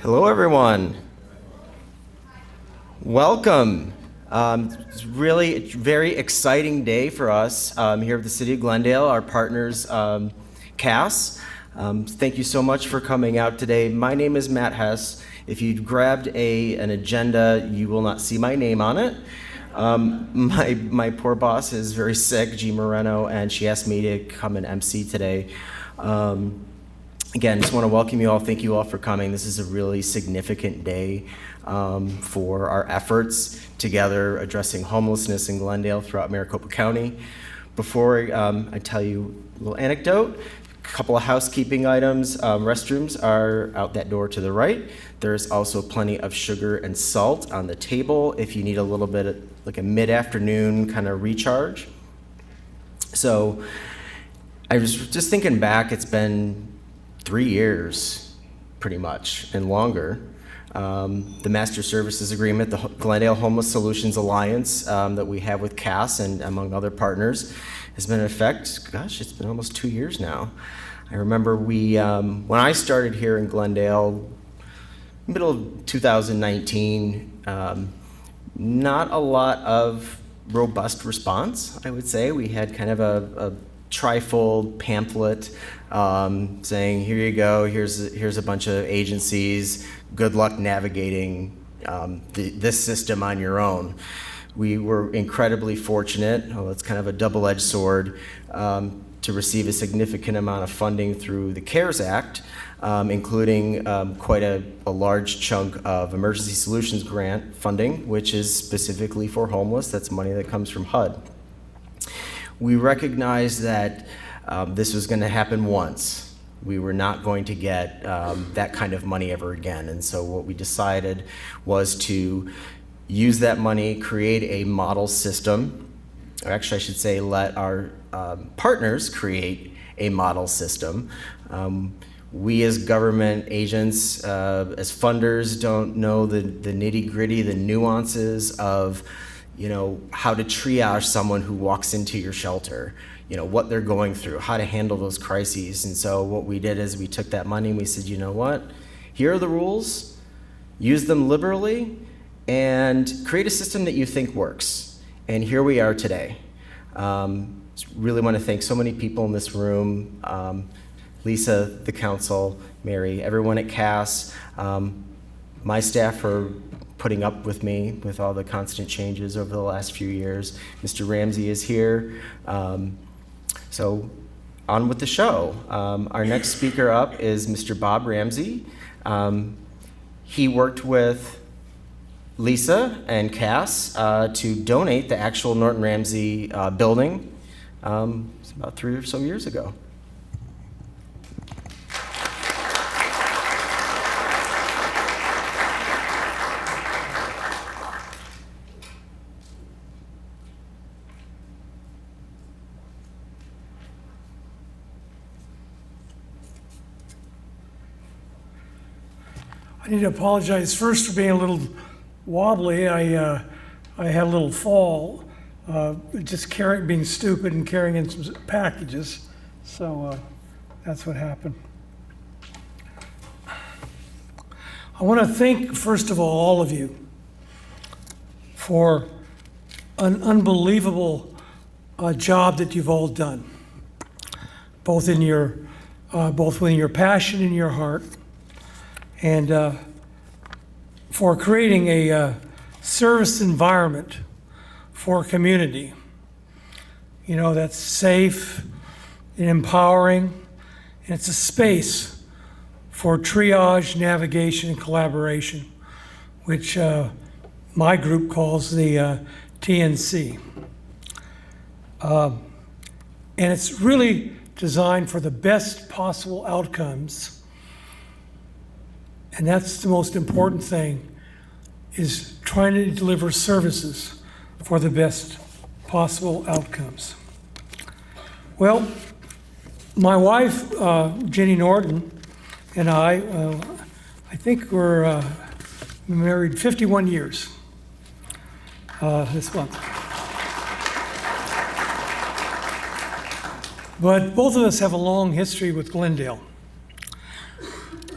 Hello, everyone. Welcome. It's really a very exciting day for us here at the City of Glendale, our partners, CAS. Thank you so much for coming out today. My name is Matt Hess. If you grabbed an agenda, you will not see my name on it. My poor boss is very sick, G. Moreno, and she asked me to come and MC today. Again, just want to welcome you all. Thank you all for coming. This is a really significant day for our efforts together addressing homelessness in Glendale throughout Maricopa County. Before I tell you a little anecdote, a couple of housekeeping items. Restrooms are out that door to the right. There's also plenty of sugar and salt on the table if you need a little bit of like a mid-afternoon kind of recharge. So I was just thinking back, it's been 3 years, pretty much, and longer. The Master Services Agreement, the Glendale Homeless Solutions Alliance that we have with CAS and among other partners has been in effect, gosh, it's been almost 2 years now. I remember when I started here in Glendale, middle of 2019, not a lot of robust response, I would say. We had kind of a trifold pamphlet saying, here you go, here's a bunch of agencies, good luck navigating this system on your own. We were incredibly fortunate, it's kind of a double-edged sword, to receive a significant amount of funding through the CARES Act, including quite a large chunk of Emergency Solutions Grant funding, which is specifically for homeless. That's money that comes from HUD. We recognized that this was going to happen once. We were not going to get that kind of money ever again. And so what we decided was to use that money, create a model system, or actually I should say let our partners create a model system. We as government agents, as funders, don't know the nitty-gritty, the nuances of how to triage someone who walks into your shelter, what they're going through, how to handle those crises. And so what we did is we took that money and we said, you know what? Here are the rules, use them liberally, and create a system that you think works. And here we are today. Really want to thank so many people in this room, Lisa, the council, Mary, everyone at CAS, my staff for putting up with me with all the constant changes over the last few years. Mr. Ramsey is here. So on with the show. Our next speaker up is Mr. Bob Ramsey. He worked with Lisa and CAS to donate the actual Norton Ramsey building about 3 or so years ago. I need to apologize first for being a little wobbly. I had a little fall, just being stupid and carrying in some packages. So that's what happened. I want to thank, first of all of you for an unbelievable job that you've all done, both with your passion and your heart. And for creating a service environment for a community, that's safe and empowering, and it's a space for triage, navigation, and collaboration, which my group calls the TNC. And it's really designed for the best possible outcomes. And that's the most important thing, is trying to deliver services for the best possible outcomes. Well, my wife, Jenny Norton, and I think we're married 51 years this month. But both of us have a long history with Glendale.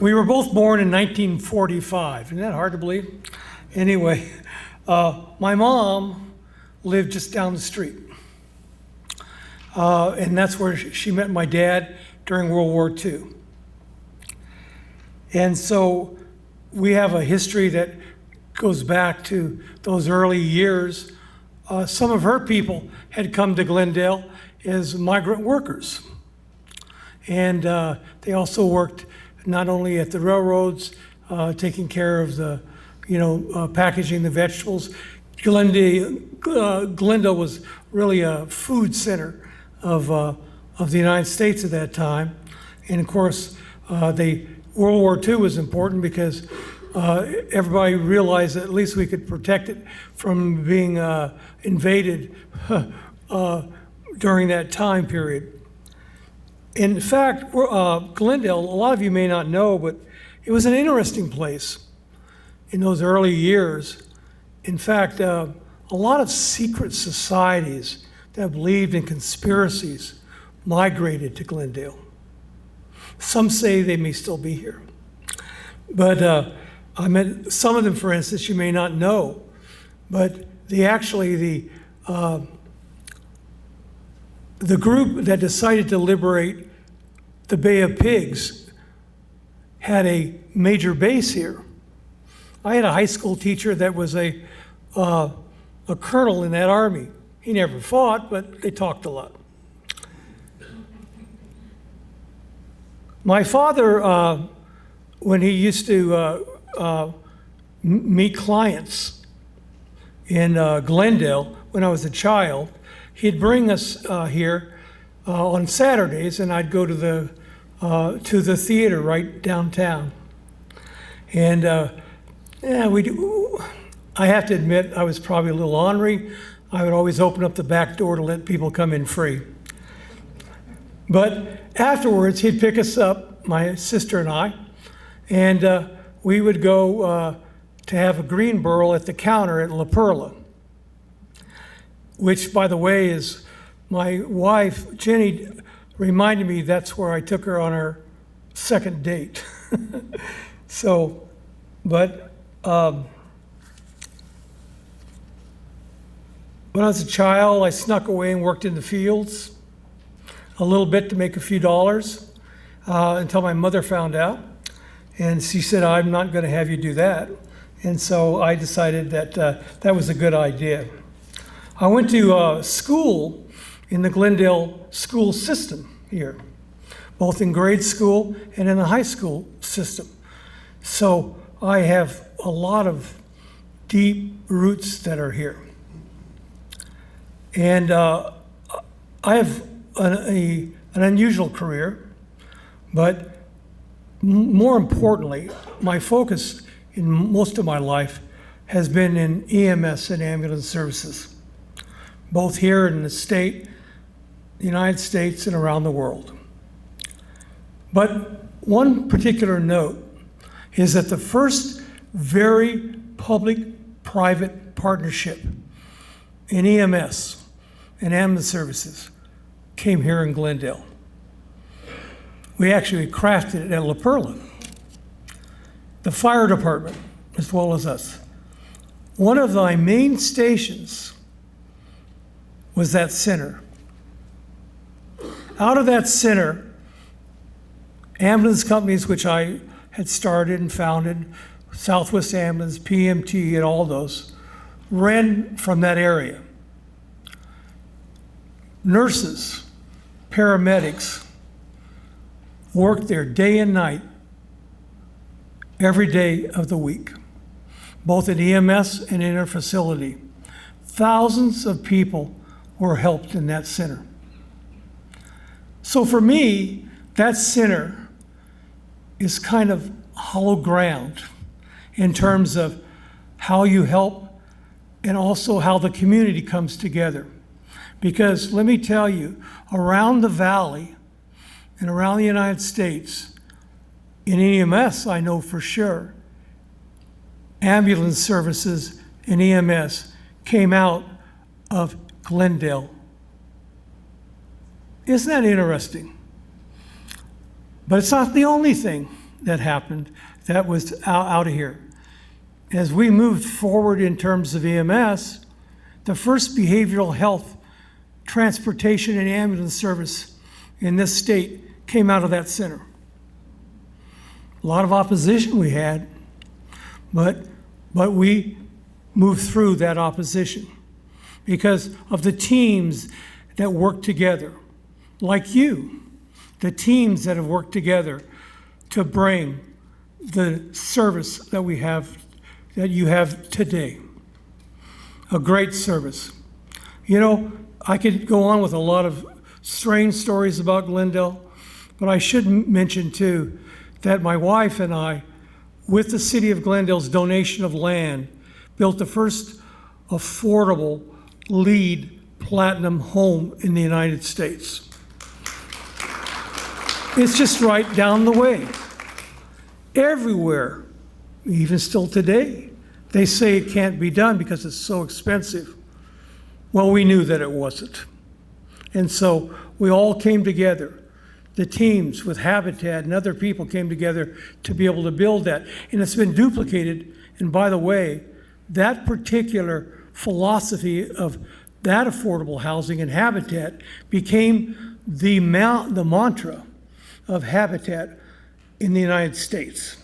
We were both born in 1945. Isn't that hard to believe? Anyway, my mom lived just down the street. And that's where she met my dad during World War II. And so we have a history that goes back to those early years. Some of her people had come to Glendale as migrant workers. And they also worked not only at the railroads, taking care of the, packaging the vegetables. Glendale was really a food center of the United States at that time. And of course, World War II was important because everybody realized that at least we could protect it from being invaded during that time period. In fact, Glendale, a lot of you may not know, but it was an interesting place in those early years. In fact, a lot of secret societies that believed in conspiracies migrated to Glendale. Some say they may still be here. But I met some of them, for instance, you may not know, but the group that decided to liberate the Bay of Pigs had a major base here. I had a high school teacher that was a colonel in that army. He never fought, but they talked a lot. My father, when he used to meet clients in Glendale when I was a child, he'd bring us here on Saturdays, and I'd go to the theater right downtown. And I have to admit, I was probably a little ornery. I would always open up the back door to let people come in free. But afterwards, he'd pick us up, my sister and I, and we would go to have a green burl at the counter at La Perla, which, by the way, is my wife, Jenny, reminded me that's where I took her on our second date. When I was a child, I snuck away and worked in the fields a little bit to make a few dollars until my mother found out. And she said, I'm not going to have you do that. And so I decided that that was a good idea. I went to school in the Glendale school system here, both in grade school and in the high school system. So I have a lot of deep roots that are here. And I have an unusual career, but more importantly, my focus in most of my life has been in EMS and ambulance services, both here in the state, the United States, and around the world. But one particular note is that the first very public-private partnership in EMS and ambulance services came here in Glendale. We actually crafted it at La Perla, the fire department, as well as us. One of my main stations was that center. Out of that center, ambulance companies, which I had started and founded, Southwest Ambulance, PMT, and all those, ran from that area. Nurses, paramedics worked there day and night, every day of the week, both at EMS and in our facility. Thousands of people were helped in that center. So for me, that center is kind of hollow ground in terms of how you help and also how the community comes together. Because let me tell you, around the valley and around the United States, in EMS, I know for sure, ambulance services and EMS came out of Glendale. Isn't that interesting? But it's not the only thing that happened that was out of here. As we moved forward in terms of EMS, the first behavioral health transportation and ambulance service in this state came out of that center. A lot of opposition we had, but we moved through that opposition because of the teams that work together, like you, the teams that have worked together to bring the service that we have, that you have today. A great service. You know, I could go on with a lot of strange stories about Glendale, but I should mention too that my wife and I, with the city of Glendale's donation of land, built the first affordable LEED platinum home in the United States. It's just right down the way. Everywhere, even still today, they say it can't be done because it's so expensive. Well, we knew that it wasn't. And so we all came together. The teams with Habitat and other people came together to be able to build that. And it's been duplicated. And by the way, that particular philosophy of that affordable housing and Habitat became the mantra of Habitat in the United States,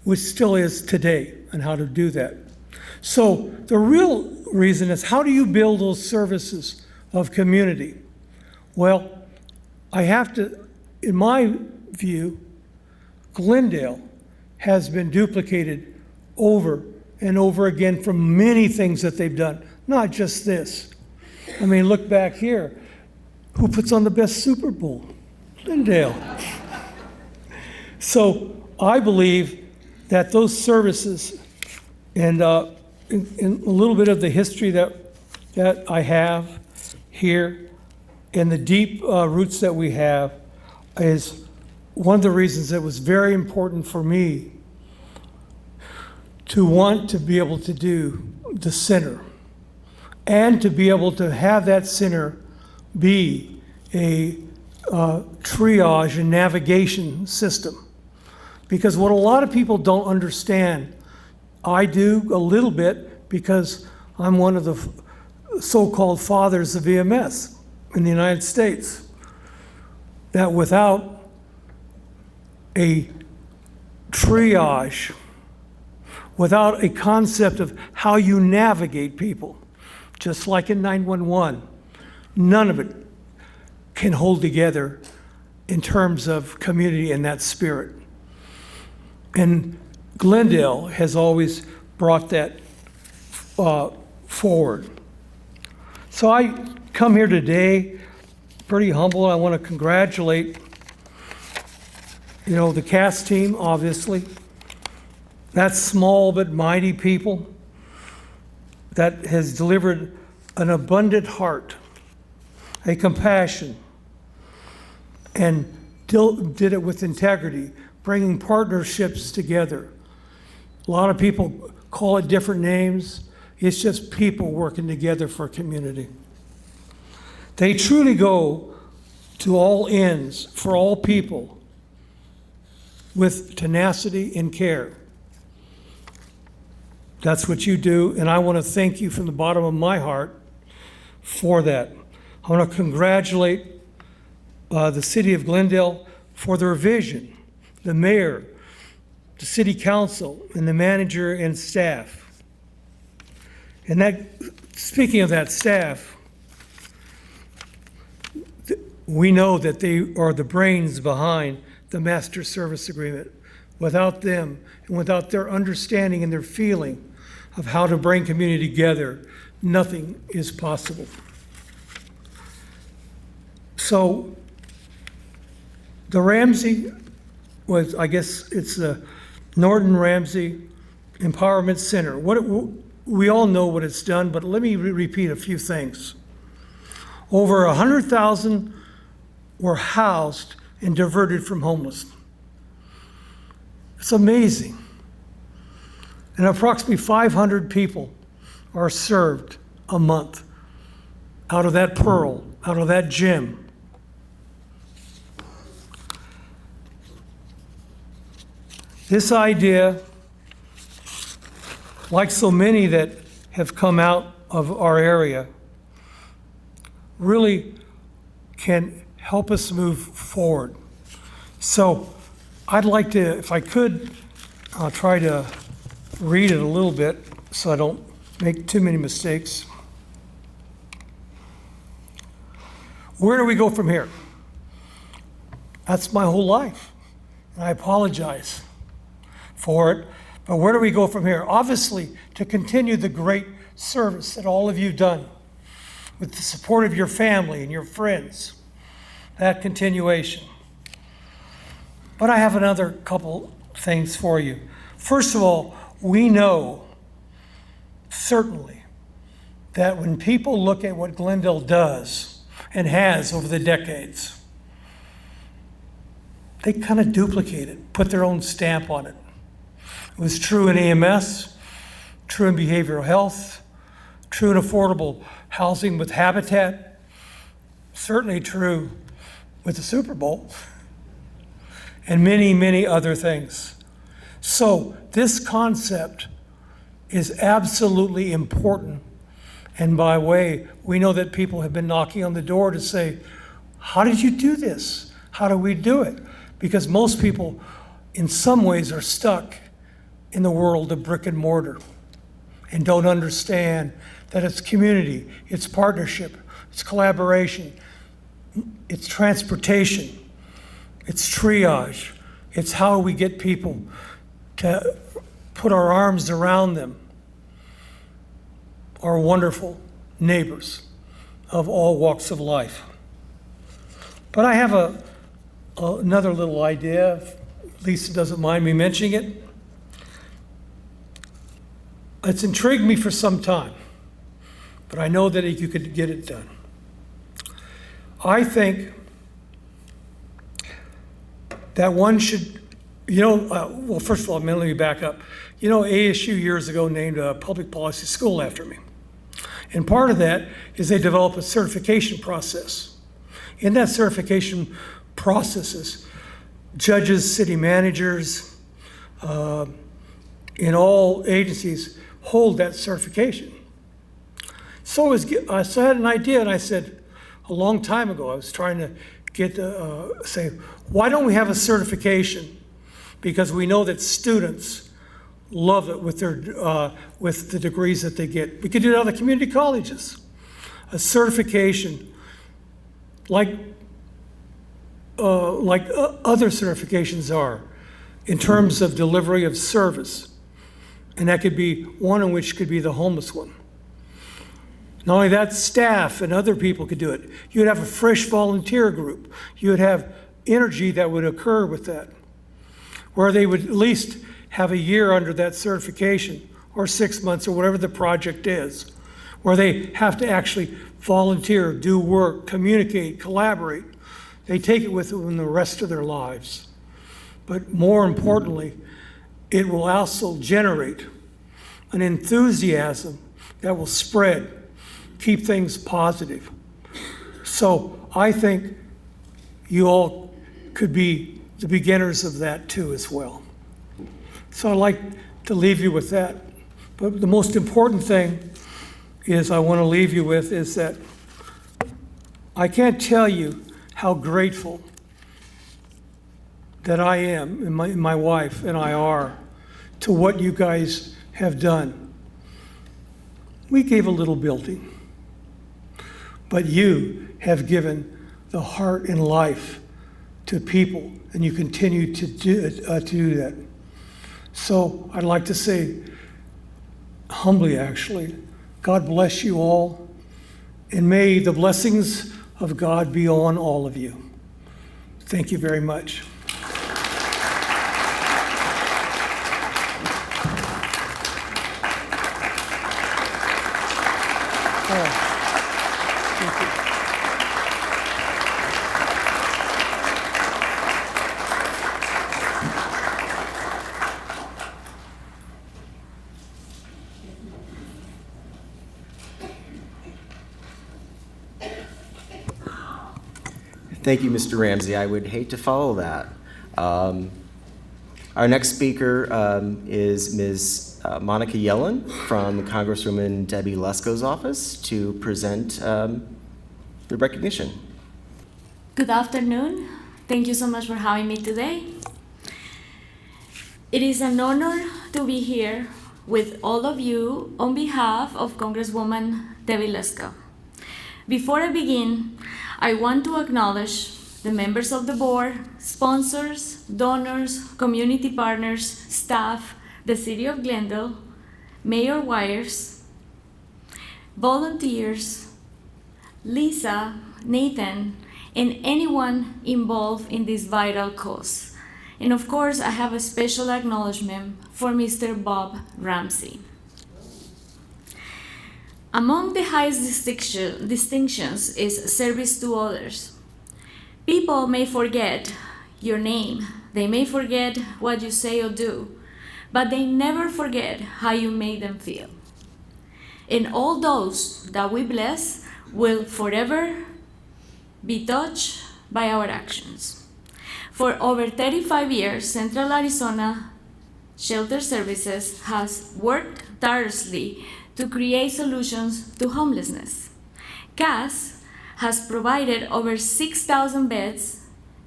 which still is today, and how to do that. So the real reason is, how do you build those services of community? Well, I have to, in my view, Glendale has been duplicated over and over again from many things that they've done, not just this. I mean, look back here. Who puts on the best Super Bowl? Glendale. So I believe that those services, and in a little bit of the history that I have here, and the deep roots that we have, is one of the reasons it was very important for me to want to be able to do the center, and to be able to have that center be a triage and navigation system. Because what a lot of people don't understand, I do a little bit because I'm one of the so-called fathers of EMS in the United States, that without a triage, without a concept of how you navigate people, just like in 911, none of it can hold together in terms of community and that spirit. And Glendale has always brought that forward. So I come here today pretty humble. I want to congratulate, the cast team, obviously. That's small but mighty people that has delivered an abundant heart, a compassion, and did it with integrity, bringing partnerships together. A lot of people call it different names. It's just people working together for a community. They truly go to all ends for all people with tenacity and care. That's what you do, and I want to thank you from the bottom of my heart for that. I want to congratulate the city of Glendale for their vision, the mayor, the city council, and the manager and staff. And that, speaking of that staff, we know that they are the brains behind the master service agreement. Without them, and without their understanding and their feeling of how to bring community together, nothing is possible. So the Ramsey was, I guess it's the Norton Ramsey Empowerment Center. We all know what it's done, but let me repeat a few things. Over 100,000 were housed and diverted from homelessness. It's amazing. And approximately 500 people are served a month out of that pearl, out of that gem. This idea, like so many that have come out of our area, really can help us move forward. So I'd like to, if I could, I'll try to read it a little bit so I don't make too many mistakes. Where do we go from here? That's my whole life, and I apologize for it. But where do we go from here? Obviously, to continue the great service that all of you've done with the support of your family and your friends, that continuation. But I have another couple things for you. First of all, we know certainly that when people look at what Glendale does and has over the decades, they kind of duplicate it, put their own stamp on it. It was true in EMS, true in behavioral health, true in affordable housing with Habitat, certainly true with the Super Bowl, and many, many other things. So this concept is absolutely important. And by the way, we know that people have been knocking on the door to say, how did you do this? How do we do it? Because most people, in some ways, are stuck in the world of brick and mortar and don't understand that it's community, it's partnership, it's collaboration, it's transportation, it's triage, it's how we get people to put our arms around them, our wonderful neighbors of all walks of life. But I have another little idea, if Lisa doesn't mind me mentioning it. It's intrigued me for some time, but I know that you could get it done. I think that one should, well, first of all, let me back up. ASU years ago named a public policy school after me. And part of that is they develop a certification process. In that certification processes, judges, city managers, in all agencies hold that certification. So I had an idea, and I said, a long time ago, I was trying to say, why don't we have a certification? Because we know that students love it with the degrees that they get. We could do it at other community colleges. A certification like other certifications are in terms of delivery of service. And that could be one in which could be the homeless one. Not only that, staff and other people could do it. You would have a fresh volunteer group. You would have energy that would occur with that, where they would at least have a year under that certification, or 6 months, or whatever the project is, where they have to actually volunteer, do work, communicate, collaborate. They take it with them the rest of their lives. But more importantly, it will also generate an enthusiasm that will spread, keep things positive. So I think you all could be the beginners of that too as well. So I'd like to leave you with that. But the most important thing is I want to leave you with is that I can't tell you how grateful that I am, and my wife and I are, to what you guys have done. We gave a little building, but you have given the heart and life to people, and you continue to do that. So I'd like to say, humbly actually, God bless you all, and may the blessings of God be on all of you. Thank you very much. Thank you, Mr. Ramsey. I would hate to follow that. Our next speaker is Ms. Monica Yellen from Congresswoman Debbie Lesko's office to present the recognition. Good afternoon. Thank you so much for having me today. It is an honor to be here with all of you on behalf of Congresswoman Debbie Lesko. Before I begin, I want to acknowledge the members of the board, sponsors, donors, community partners, staff, the City of Glendale, Mayor Wires, volunteers, Lisa, Nathan, and anyone involved in this vital cause. And of course, I have a special acknowledgement for Mr. Bob Ramsey. Among the highest distinctions is service to others. People may forget your name, they may forget what you say or do, but they never forget how you made them feel. And all those that we bless will forever be touched by our actions. For over 35 years, Central Arizona Shelter Services has worked tirelessly to create solutions to homelessness. CAS has provided over 6,000 beds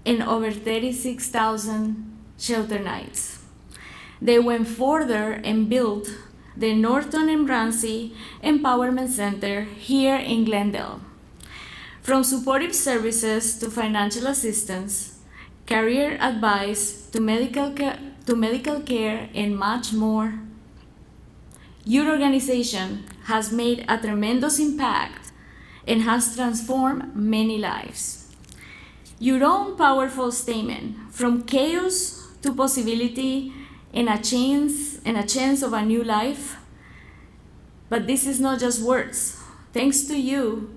and over 36,000 shelter nights. They went further and built the Norton and Ramsey Empowerment Center here in Glendale. From supportive services to financial assistance, career advice to medical care, and much more, your organization has made a tremendous impact and has transformed many lives. Your own powerful statement, from chaos to possibility and a chance of a new life. But this is not just words. Thanks to you,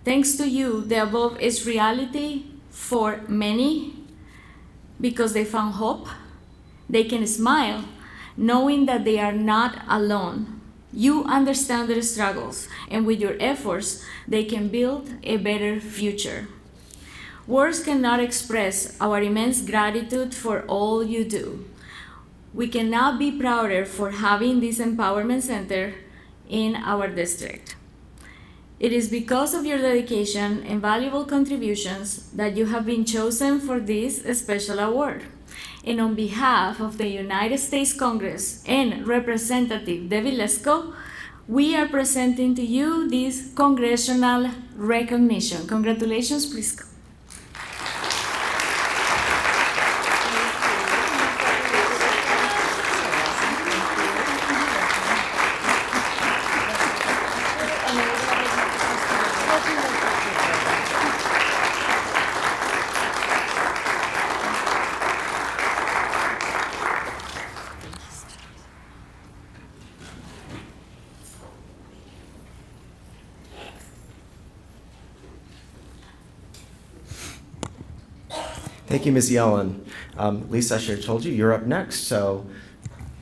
the above is reality for many because they found hope. They can smile knowing that they are not alone. You understand their struggles, and with your efforts, they can build a better future. Words cannot express our immense gratitude for all you do. We cannot be prouder for having this empowerment center in our district. It is because of your dedication and valuable contributions that you have been chosen for this special award. And on behalf of the United States Congress and Representative Debbie Lesko, we are presenting to you this congressional recognition. Congratulations, please. Thank you, Ms. Yellen. Lisa, I should have told you, you're up next, so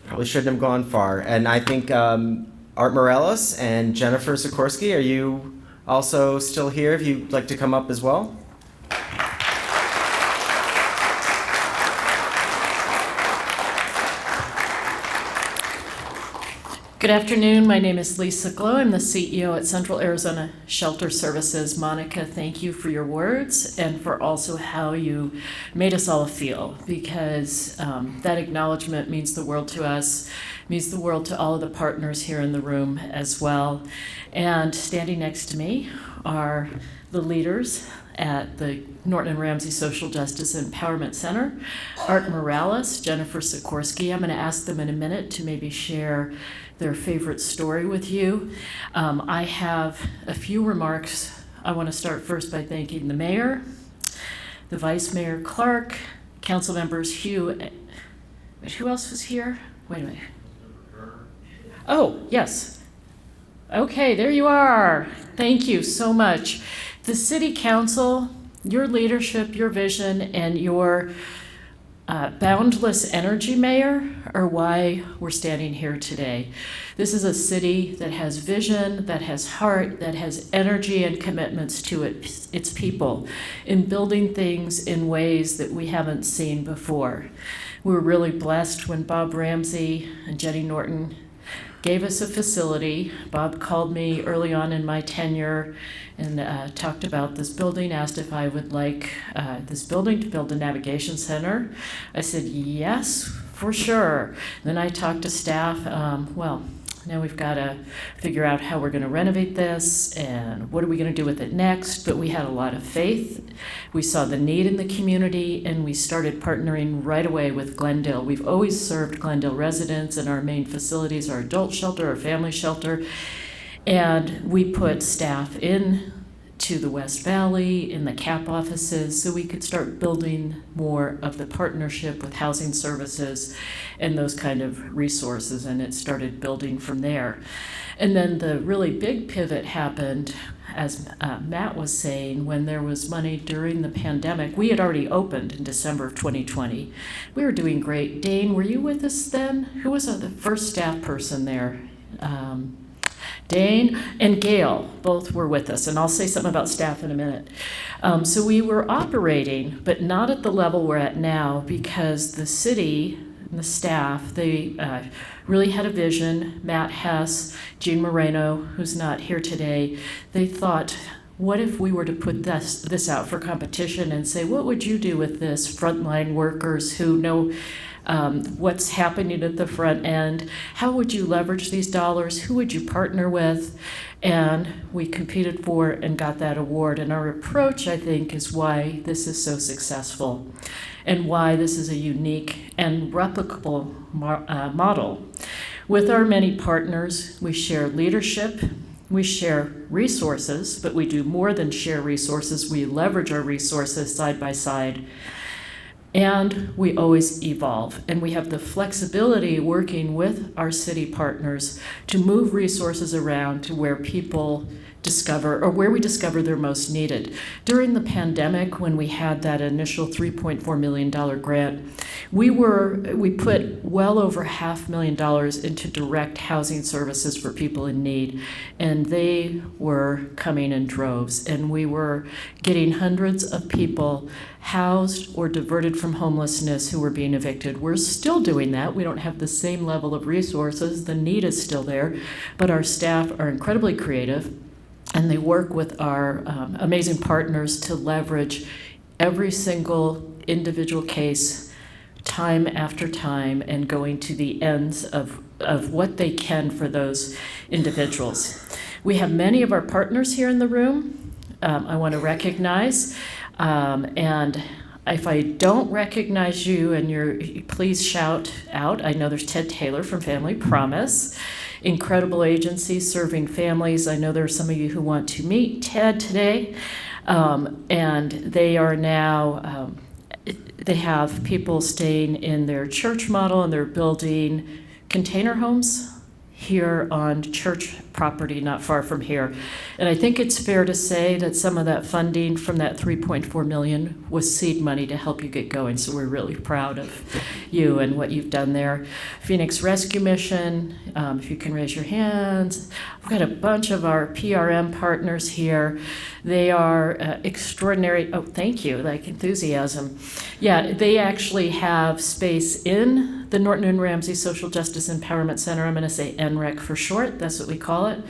probably shouldn't have gone far. And I think Art Morales and Jennifer Sikorsky, are you also still here if you'd like to come up as well? Good afternoon. My name is Lisa Glow. I'm the CEO at Central Arizona Shelter Services. Monica, thank you for your words and for also how you made us all feel, because that acknowledgement means the world to us, means the world to all of the partners here in the room as well. And standing next to me are the leaders at the Norton and Ramsey Social Justice Empowerment Center, Art Morales, Jennifer Sikorsky. I'm going to ask them in a minute to maybe share their favorite story with you. I have a few remarks. I want to start first by thanking the mayor, the vice mayor Clark, council members Hugh. Who else was here? Wait a minute. Oh, yes. Okay, there you are. Thank you so much. The city council, your leadership, your vision, and your boundless energy mayor are why we're standing here today. This is a city that has vision, that has heart, that has energy and commitments to its people in building things in ways that we haven't seen before. We were really blessed when Bob Ramsey and Jenny Norton gave us a facility. Bob called me early on in my tenure and talked about this building, asked if I would like this building to build a navigation center. I said, yes, for sure. Then I talked to staff. Now we've got to figure out how we're going to renovate this and what are we going to do with it next. But we had a lot of faith. We saw the need in the community, and we started partnering right away with Glendale. We've always served Glendale residents, and our main facilities are adult shelter, our family shelter. And we put staff in to the West Valley, in the CAP offices, so we could start building more of the partnership with housing services and those kind of resources, and it started building from there. And then the really big pivot happened, as Matt was saying, when there was money during the pandemic. We had already opened in December of 2020. We were doing great. Dane, were you with us then? Who was the first staff person there? Dane and Gail both were with us, and I'll say something about staff in a minute. So we were operating, but not at the level we're at now, because the city and the staff, they really had a vision. Matt Hess, Jean Moreno, who's not here today, they thought, what if we were to put this out for competition and say, what would you do with this? Frontline workers who know what's happening at the front end. How would you leverage these dollars? Who would you partner with? And we competed for and got that award. And our approach, I think, is why this is so successful and why this is a unique and replicable model. With our many partners, we share leadership, we share resources, but we do more than share resources. We leverage our resources side by side. And we always evolve, and we have the flexibility working with our city partners to move resources around to where people discover, or where we discover they're most needed. During the pandemic, when we had that initial $3.4 million grant, we put well over $500,000 into direct housing services for people in need, and they were coming in droves, and we were getting hundreds of people housed or diverted from homelessness who were being evicted. We're still doing that. We don't have the same level of resources. The need is still there, but our staff are incredibly creative, and they work with our amazing partners to leverage every single individual case time after time and going to the ends of what they can for those individuals. We have many of our partners here in the room I want to recognize. And if I don't recognize you and please shout out. I know there's Ted Taylor from Family Promise, incredible agency serving families. I know there are some of you who want to meet Ted today. And they are now, they have people staying in their church model, and they're building container homes here on church property not far from here. And I think it's fair to say that some of that funding from that $3.4 million was seed money to help you get going. So we're really proud of you and what you've done there. Phoenix Rescue Mission, if you can raise your hands. We've got a bunch of our PRM partners here. They are extraordinary. Oh, thank you, like enthusiasm. Yeah, they actually have space in the Norton and Ramsey Social Justice Empowerment Center. I'm going to say NREC for short. That's what we call it.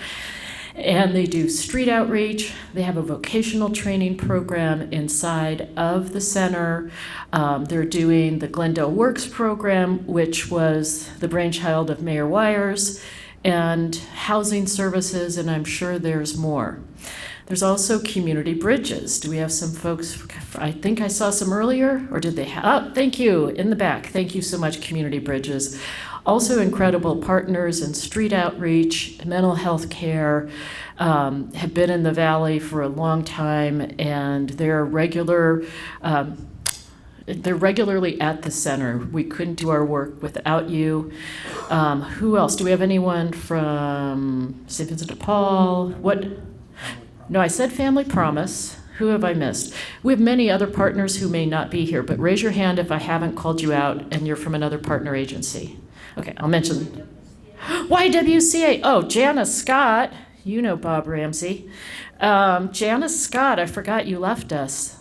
And they do street outreach. They have a vocational training program inside of the center. They're doing the Glendale Works program, which was the brainchild of Mayor Wires, and housing services, and I'm sure there's more. There's also community bridges. Do we have some folks? I think I saw some earlier, or did they have? Oh, thank you, in the back. Thank you so much, community bridges. Also incredible partners in street outreach, mental health care, have been in the Valley for a long time, and they're regularly at the center. We couldn't do our work without you. Who else? Do we have anyone from St. Vincent de Paul? What? No, I said Family Promise. Who have I missed? We have many other partners who may not be here, but raise your hand if I haven't called you out and you're from another partner agency. Okay, I'll mention. YWCA. Oh, Janice Scott. You know Bob Ramsey. Janice Scott, I forgot you left us.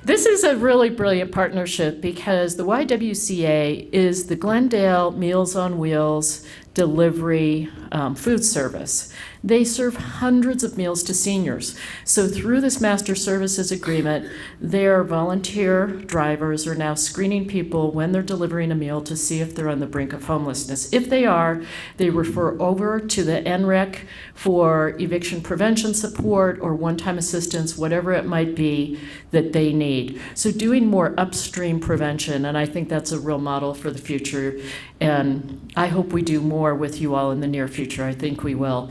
This is a really brilliant partnership because the YWCA is the Glendale Meals on Wheels delivery food service. They serve hundreds of meals to seniors. So through this master services agreement, their volunteer drivers are now screening people when they're delivering a meal to see if they're on the brink of homelessness. If they are, they refer over to the NREC for eviction prevention support or one-time assistance, whatever it might be that they need. So doing more upstream prevention, and I think that's a real model for the future. And I hope we do more with you all in the near future. I think we will.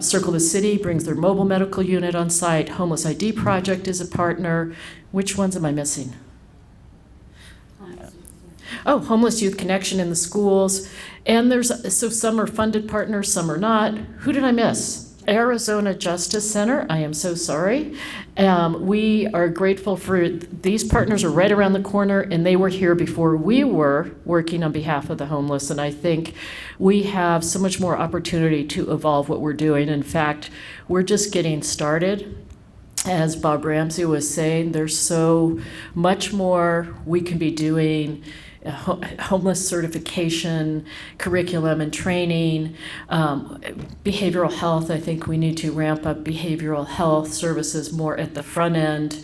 Circle the City brings their mobile medical unit on site. Homeless ID Project is a partner. Which ones am I missing? Oh, Homeless Youth Connection in the schools. And so some are funded partners, some are not. Who did I miss? Arizona Justice Center, I am so sorry. We are grateful for, these partners are right around the corner, and they were here before we were working on behalf of the homeless, and I think we have so much more opportunity to evolve what we're doing. In fact, we're just getting started. As Bob Ramsey was saying, there's so much more we can be doing. Homeless certification, curriculum and training, behavioral health. I think we need to ramp up behavioral health services more at the front end,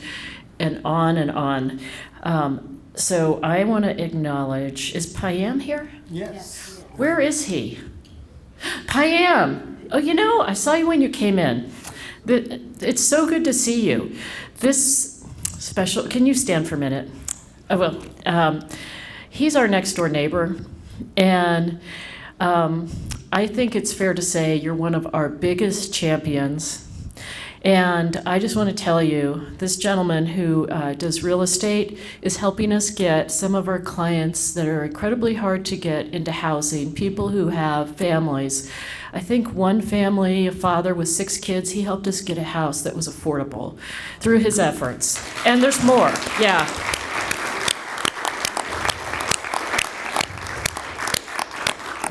and on and on. So I want to acknowledge, is Payam here? Yes. Where is he? Payam, oh, I saw you when you came in. It's so good to see you. This special, can you stand for a minute? Oh, well, he's our next door neighbor, and I think it's fair to say you're one of our biggest champions. And I just want to tell you, this gentleman who does real estate is helping us get some of our clients that are incredibly hard to get into housing, people who have families. I think one family, a father with 6 kids, he helped us get a house that was affordable through his efforts. And there's more, yeah.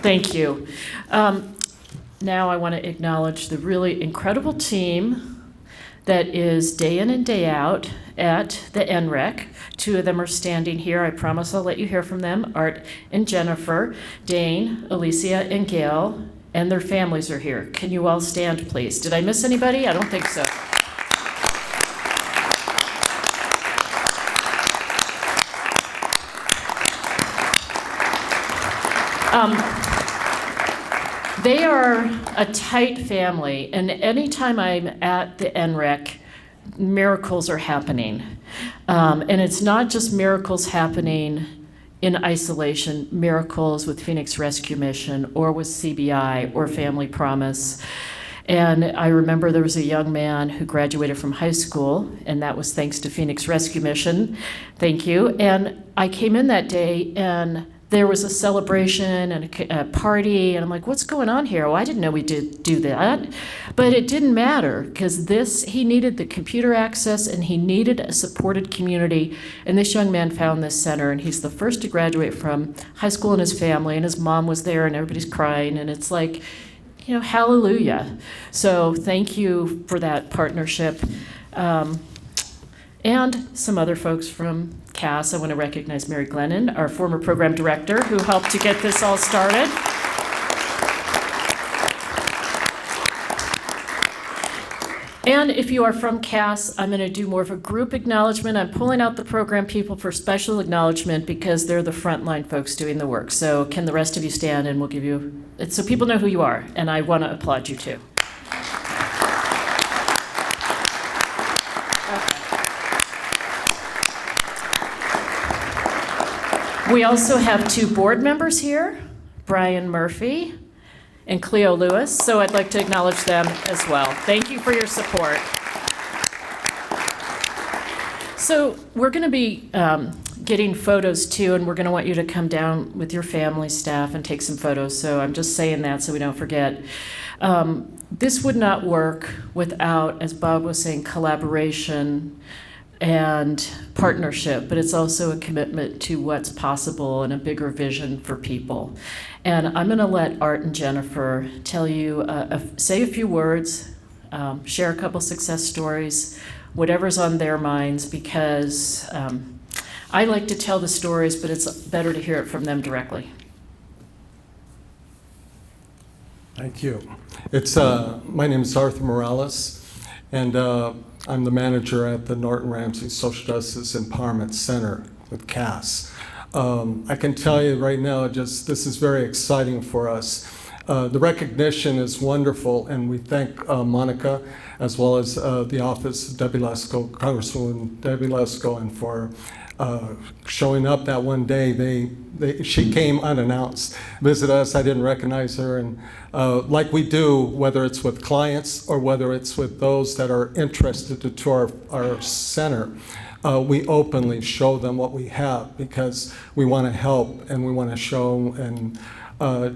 Thank you. Now I want to acknowledge the really incredible team that is day in and day out at the NREC. 2 of them are standing here. I promise I'll let you hear from them. Art and Jennifer, Dane, Alicia, and Gail, and their families are here. Can you all stand, please? Did I miss anybody? I don't think so. They are a tight family, and anytime I'm at the NREC, miracles are happening. And it's not just miracles happening in isolation, miracles with Phoenix Rescue Mission or with CBI or Family Promise. And I remember there was a young man who graduated from high school, and that was thanks to Phoenix Rescue Mission. Thank you. And I came in that day, and there was a celebration and a party, and I'm like, what's going on here? Well, I didn't know we did do that. But it didn't matter, because he needed the computer access, and he needed a supported community. And this young man found this center, and he's the first to graduate from high school in his family, and his mom was there, and everybody's crying, and it's like, hallelujah. So thank you for that partnership. And some other folks from CAS. I want to recognize Mary Glennon, our former program director, who helped to get this all started. And if you are from CAS, I'm going to do more of a group acknowledgement. I'm pulling out the program people for special acknowledgement because they're the frontline folks doing the work. So can the rest of you stand, and we'll give you, so people know who you are, and I want to applaud you too. We also have 2 board members here, Brian Murphy and Cleo Lewis, so I'd like to acknowledge them as well. Thank you for your support. So we're going to be getting photos too, and we're going to want you to come down with your family, staff, and take some photos. So I'm just saying that so we don't forget. This would not work without, as Bob was saying, collaboration and partnership, but it's also a commitment to what's possible and a bigger vision for people. And I'm going to let Art and Jennifer tell you, say a few words, share a couple success stories, whatever's on their minds, because I like to tell the stories, but it's better to hear it from them directly. Thank you. My name is Arthur Morales, and I'm the manager at the Norton Ramsey Social Justice Empowerment Center with CAS. I can tell you right now, this is very exciting for us. The recognition is wonderful, and we thank Monica, as well as the office of Debbie Lesko, Congresswoman Debbie Lesko, and for showing up that one day. She came unannounced, visit us. I didn't recognize her, and like we do, whether it's with clients or whether it's with those that are interested to our center, we openly show them what we have, because we want to help and we want to show and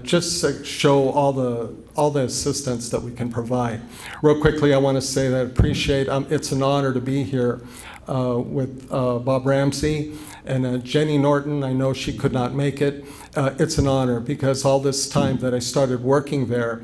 just show all the assistance that we can provide. Real quickly, I want to say that I appreciate, it's an honor to be here with Bob Ramsey and Jenny Norton. I know she could not make it. It's an honor, because all this time that I started working there,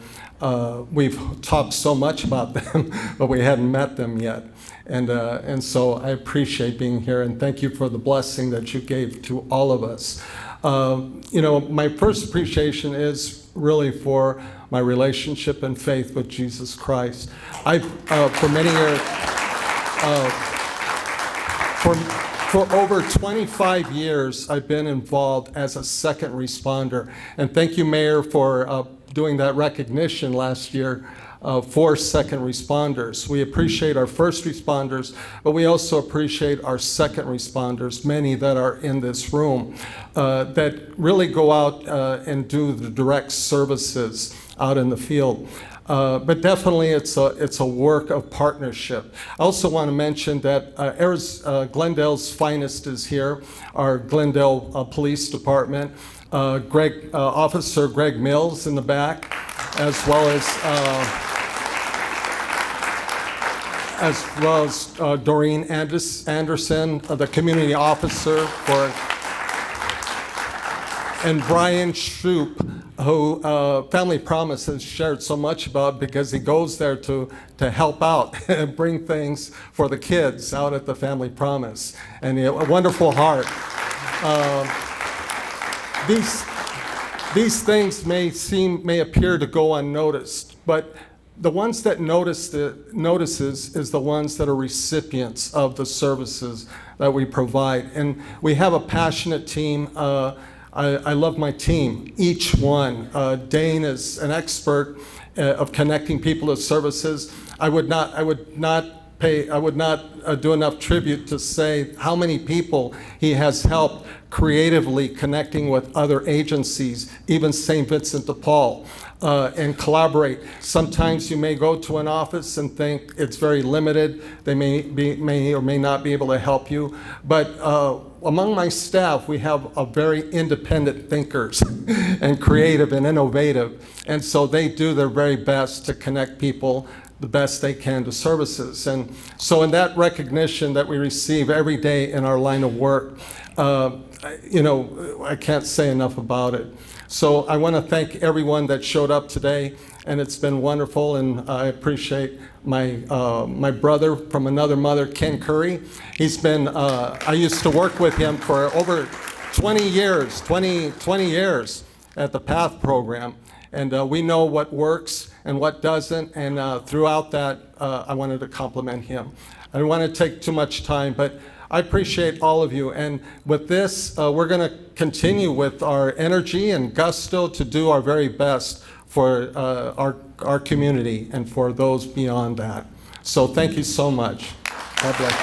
we've talked so much about them, but we hadn't met them yet. And so I appreciate being here, and thank you for the blessing that you gave to all of us. My first appreciation is really for my relationship and faith with Jesus Christ. For many years, for over 25 years, I've been involved as a second responder. And thank you, Mayor, for doing that recognition last year for second responders. We appreciate our first responders, but we also appreciate our second responders, many that are in this room, that really go out and do the direct services out in the field. But definitely it's a work of partnership. I also want to mention that Glendale's finest is here, our Glendale Police Department. Officer Greg Mills in the back, as well as Doreen Anderson, the community officer, and Brian Shoup, who Family Promise has shared so much about, because he goes there to help out and bring things for the kids out at the Family Promise. And a wonderful heart. These things may appear to go unnoticed, but the ones that notices is the ones that are recipients of the services that we provide. And we have a passionate team. I love my team, each one. Dane is an expert of connecting people to services. I would not do enough tribute to say how many people he has helped creatively connecting with other agencies, even St. Vincent de Paul, and collaborate. Sometimes you may go to an office and think it's very limited. They may or may not be able to help you. But among my staff, we have a very independent thinkers and creative and innovative. And so they do their very best to connect people the best they can to services. And so in that recognition that we receive every day in our line of work, I can't say enough about it. So I want to thank everyone that showed up today, and it's been wonderful, and I appreciate my brother from another mother, Ken Curry. He's been, I used to work with him for over 20 years at the PATH program, and we know what works and what doesn't, and throughout that, I wanted to compliment him. I don't want to take too much time, but I appreciate all of you, and with this, we're going to continue with our energy and gusto to do our very best for our community and for those beyond that. So thank you so much. God bless you.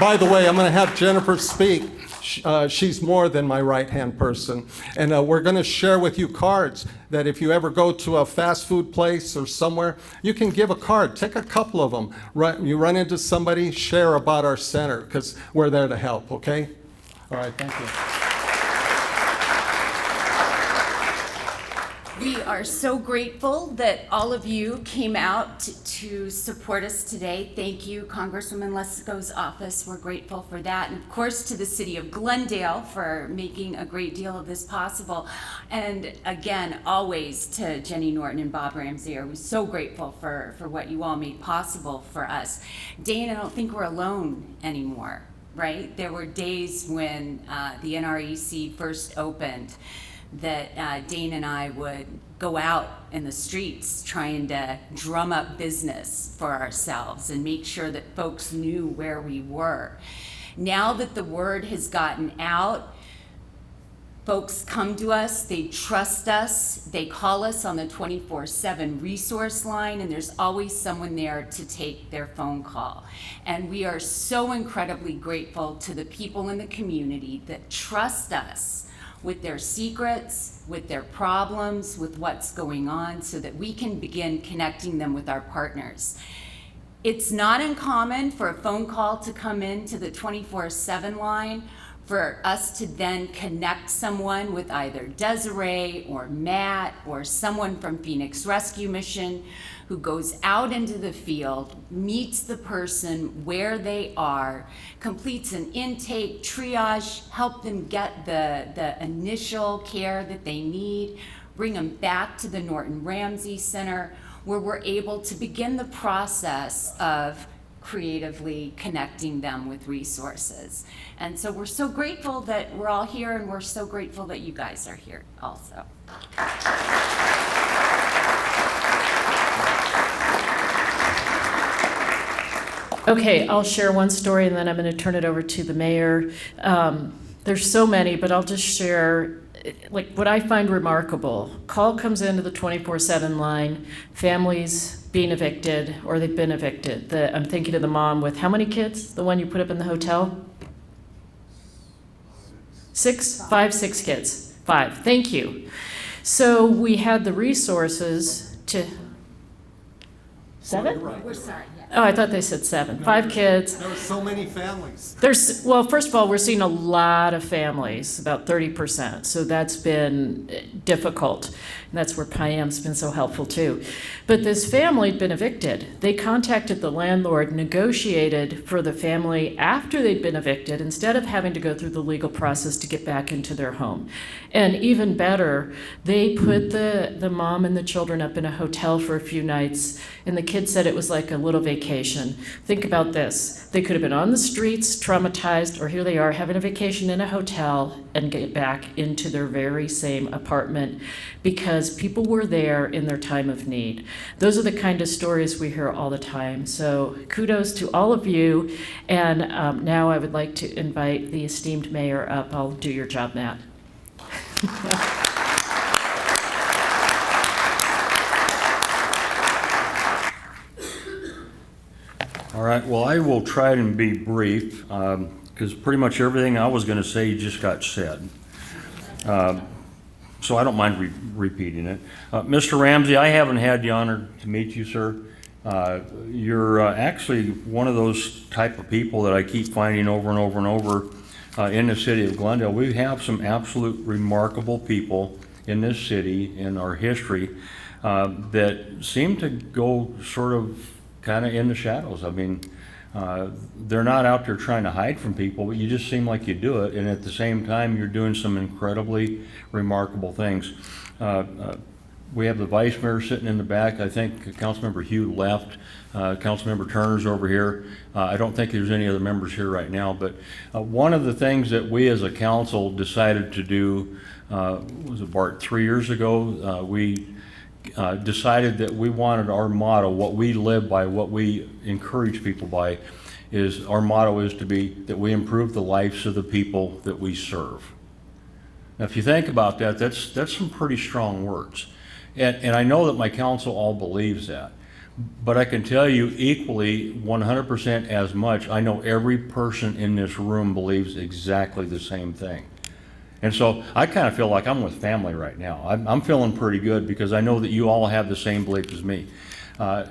By the way, I'm going to have Jennifer speak. She's more than my right-hand person. And we're going to share with you cards that if you ever go to a fast food place or somewhere, you can give a card. Take a couple of them. You run into somebody, share about our center, because we're there to help, okay? All right, thank you. We are so grateful that all of you came out to support us today. Thank you, Congresswoman Lesko's office. We're grateful for that. And of course, to the city of Glendale for making a great deal of this possible. And again, always to Jenny Norton and Bob Ramsey. We're so grateful for what you all made possible for us. Dane, I don't think we're alone anymore, right? There were days when the NREC first opened that Dane and I would go out in the streets trying to drum up business for ourselves and make sure that folks knew where we were. Now that the word has gotten out, folks come to us, they trust us, they call us on the 24/7 resource line, and there's always someone there to take their phone call. And we are so incredibly grateful to the people in the community that trust us with their secrets, with their problems, with what's going on, so that we can begin connecting them with our partners. It's not uncommon for a phone call to come in to the 24/7 line, for us to then connect someone with either Desiree or Matt or someone from Phoenix Rescue Mission who goes out into the field, meets the person where they are, completes an intake, triage, help them get the initial care that they need, bring them back to the Norton Ramsey Center, where we're able to begin the process of creatively connecting them with resources. And so we're so grateful that we're all here, and we're so grateful that you guys are here also. Okay, I'll share one story and then I'm going to turn it over to the mayor. There's so many, but I'll just share like what I find remarkable. Call comes into the 24/7 line, families being evicted or they've been evicted. I'm thinking of the mom with how many kids? The one you put up in the hotel? 6 kids. 5. Thank you. So we had the resources to 7? We're sorry. Oh, I thought they said 7. 5 kids. There were so many families. Well, first of all, we're seeing a lot of families, about 30%. So that's been difficult. And that's where Payam's been so helpful too. But this family had been evicted. They contacted the landlord, negotiated for the family after they'd been evicted, instead of having to go through the legal process to get back into their home. And even better, they put the mom and the children up in a hotel for a few nights, and the kids said it was like a little vacation. Think about this. They could have been on the streets, traumatized, or here they are having a vacation in a hotel and get back into their very same apartment because people were there in their time of need. Those are the kind of stories we hear all the time. So kudos to all of you. And now I would like to invite the esteemed mayor up. I'll do your job, Matt. All right, well, I will try and be brief, because pretty much everything I was going to say just got said. So I don't mind repeating it. Mr. Ramsey, I haven't had the honor to meet you, sir. You're actually one of those type of people that I keep finding over and over and over in the city of Glendale. We have some absolute remarkable people in this city, in our history, that seem to go sort of kind of in the shadows. I mean, they're not out there trying to hide from people, but you just seem like you do it, and at the same time, you're doing some incredibly remarkable things. We have the vice mayor sitting in the back. I think Councilmember Hugh left. Councilmember Turner's over here. I don't think there's any other members here right now, but one of the things that we as a council decided to do, was it Bart, 3 years ago, we decided that we wanted our motto, what we live by, what we encourage people by, is our motto is to be that we improve the lives of the people that we serve. Now, if you think about that, that's some pretty strong words. And I know that my council all believes that. But I can tell you equally, 100% as much, I know every person in this room believes exactly the same thing. And so I kind of feel like I'm with family right now. I'm feeling pretty good because I know that you all have the same belief as me.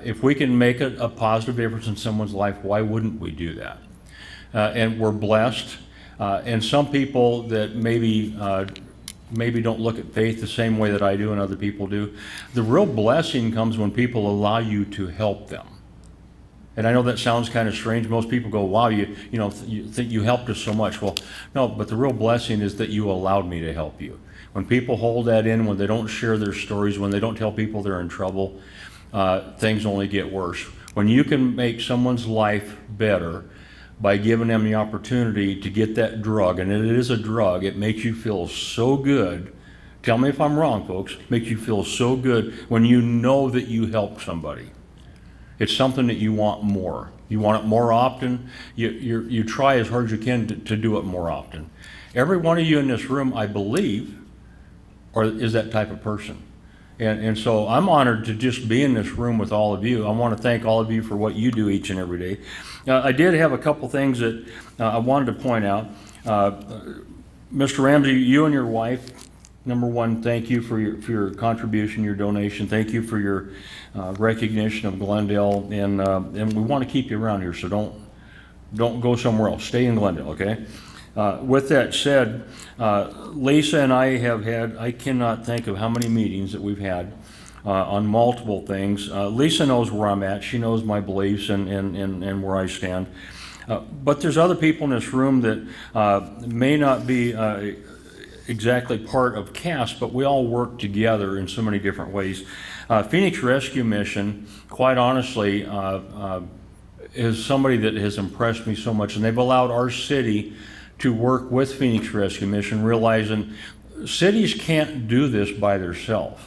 If we can make a positive difference in someone's life, why wouldn't we do that? And we're blessed. And some people that maybe maybe don't look at faith the same way that I do and other people do. The real blessing comes when people allow you to help them. And I know that sounds kind of strange. Most people go, wow, you think you helped us so much. Well, no, but the real blessing is that you allowed me to help you. When people hold that in, when they don't share their stories, when they don't tell people they're in trouble, things only get worse. When you can make someone's life better by giving them the opportunity to get that drug, and it is a drug, it makes you feel so good. Tell me if I'm wrong, folks. It makes you feel so good when you know that you helped somebody. It's something that you want more. You want it more often. You try as hard as you can to do it more often. Every one of you in this room, I believe, is that type of person. And so I'm honored to just be in this room with all of you. I want to thank all of you for what you do each and every day. I did have a couple things that I wanted to point out. Mr. Ramsey, you and your wife, number one, thank you for your contribution, your donation. Thank you for your recognition of Glendale, and we want to keep you around here, so don't go somewhere else. Stay in Glendale, okay? With that said, Lisa and I have had, I cannot think of how many meetings that we've had on multiple things. Lisa knows where I'm at. She knows my beliefs and where I stand. But there's other people in this room that may not be exactly part of CAST, but we all work together in so many different ways. Phoenix Rescue Mission, quite honestly, is somebody that has impressed me so much, and they've allowed our city to work with Phoenix Rescue Mission, realizing cities can't do this by themselves.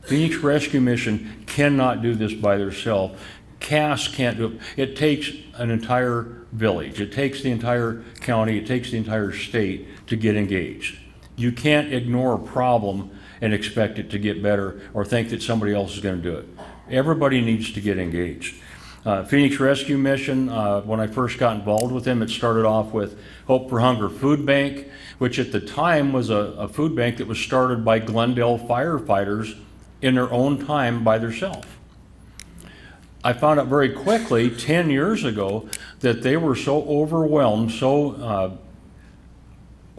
Phoenix Rescue Mission cannot do this by themselves. CAS can't do it. It takes an entire village. It takes the entire county. It takes the entire state to get engaged. You can't ignore a problem and expect it to get better or think that somebody else is going to do it. Everybody needs to get engaged. Phoenix Rescue Mission, when I first got involved with them, it started off with Hope for Hunger Food Bank, which at the time was a food bank that was started by Glendale firefighters in their own time by themselves. I found out very quickly, 10 years ago, that they were so overwhelmed, so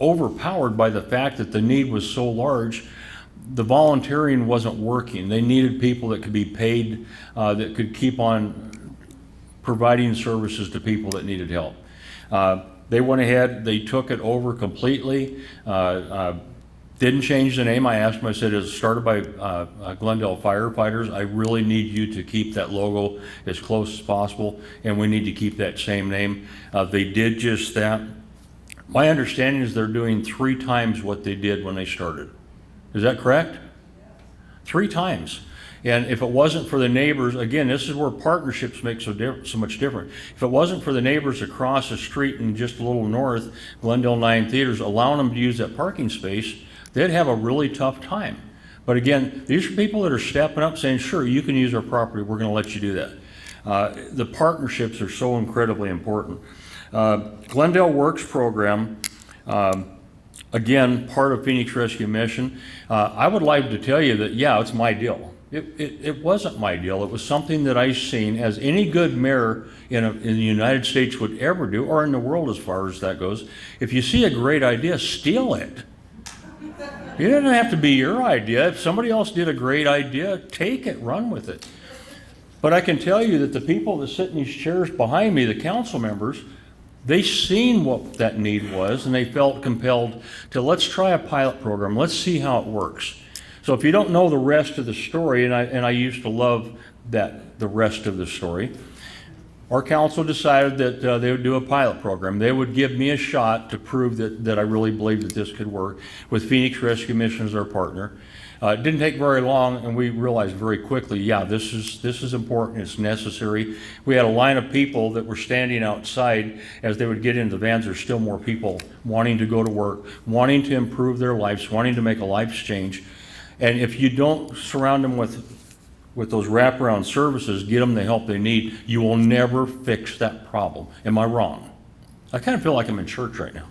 overpowered by the fact that the need was so large, the volunteering wasn't working. They needed people that could be paid, that could keep on providing services to people that needed help. They went ahead, they took it over completely, didn't change the name. I asked them, I said, it's started by Glendale firefighters. I really need you to keep that logo as close as possible, and we need to keep that same name. They did just that. My understanding is they're doing 3 times what they did when they started. Is that correct? 3 times. And if it wasn't for the neighbors, again, this is where partnerships make so much different. If it wasn't for the neighbors across the street and just a little north, Glendale 9 Theaters, allowing them to use that parking space, they'd have a really tough time. But again, these are people that are stepping up saying, sure, you can use our property, we're going to let you do that. The partnerships are so incredibly important. Glendale Works program, again, part of Phoenix Rescue Mission. I would like to tell you that, yeah, it's my deal. It wasn't my deal. It was something that I seen, as any good mayor in the United States would ever do, or in the world as far as that goes. If you see a great idea, steal it. It doesn't have to be your idea. If somebody else did a great idea, take it, run with it. But I can tell you that the people that sit in these chairs behind me, the council members, they seen what that need was, and they felt compelled to, let's try a pilot program. Let's see how it works. So if you don't know the rest of the story, and I used to love that, the rest of the story, our council decided that they would do a pilot program. They would give me a shot to prove that I really believed that this could work, with Phoenix Rescue Mission as our partner. It didn't take very long, and we realized very quickly, yeah, this is important, it's necessary. We had a line of people that were standing outside. As they would get into the vans, there's still more people wanting to go to work, wanting to improve their lives, wanting to make a life change. And if you don't surround them with those wraparound services, get them the help they need, you will never fix that problem. Am I wrong? I kind of feel like I'm in church right now.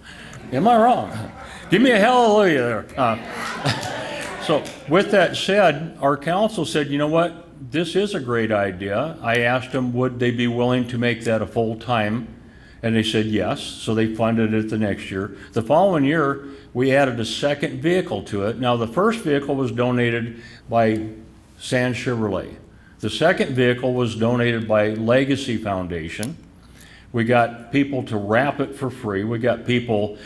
Am I wrong? Give me a hallelujah there. So with that said, our council said, you know what? This is a great idea. I asked them, would they be willing to make that a full-time? And they said yes, so they funded it the next year. The following year, we added a second vehicle to it. Now, the first vehicle was donated by Sand Chevrolet. The second vehicle was donated by Legacy Foundation. We got people to wrap it for free. We got people,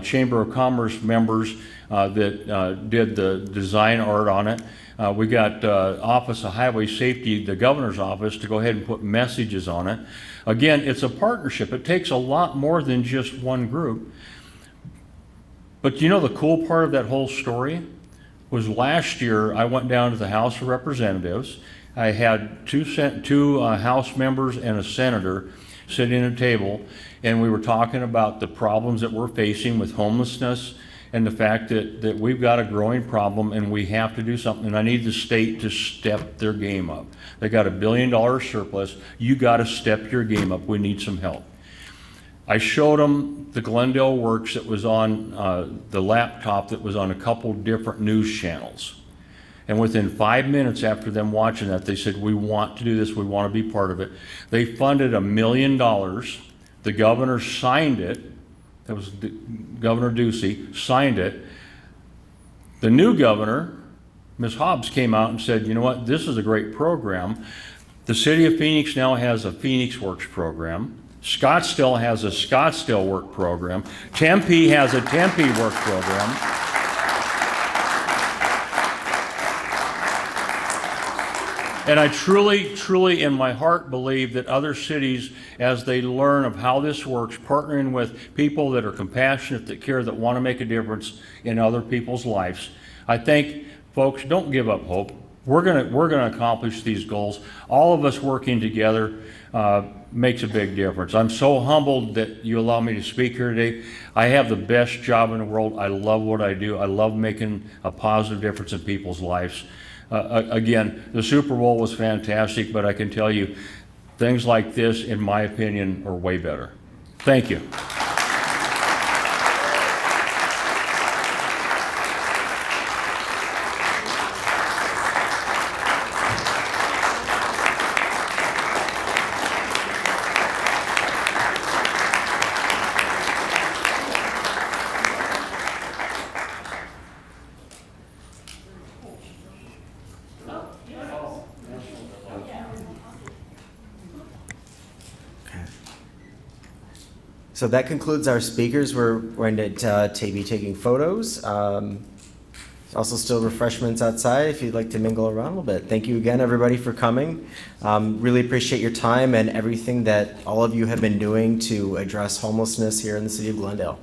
Chamber of Commerce members that did the design art on it. We got Office of Highway Safety, the governor's office, to go ahead and put messages on it. Again, it's a partnership. It takes a lot more than just one group. But you know the cool part of that whole story was last year I went down to the House of Representatives. I had two House members and a senator sitting at a table, and we were talking about the problems that we're facing with homelessness and the fact that we've got a growing problem and we have to do something. And I need the state to step their game up. They got $1 billion surplus. You got to step your game up. We need some help. I showed them the Glendale Works that was on the laptop that was on a couple different news channels. And within 5 minutes after them watching that, they said, we want to do this, we want to be part of it. They funded $1 million. The governor signed it. That was Governor Ducey, signed it. The new governor, Ms. Hobbs, came out and said, you know what, this is a great program. The city of Phoenix now has a Phoenix Works program. Scottsdale has a Scottsdale Work program. Tempe has a Tempe Work program. And I truly, truly in my heart believe that other cities, as they learn of how this works, partnering with people that are compassionate, that care, that want to make a difference in other people's lives. I think, folks, don't give up hope. We're gonna accomplish these goals. All of us working together makes a big difference. I'm so humbled that you allow me to speak here today. I have the best job in the world. I love what I do. I love making a positive difference in people's lives. Again, the Super Bowl was fantastic, but I can tell you, things like this, in my opinion, are way better. Thank you. So that concludes our speakers. We're going to be taking photos. Also still refreshments outside if you'd like to mingle around a little bit. Thank you again, everybody, for coming. Really appreciate your time and everything that all of you have been doing to address homelessness here in the city of Glendale.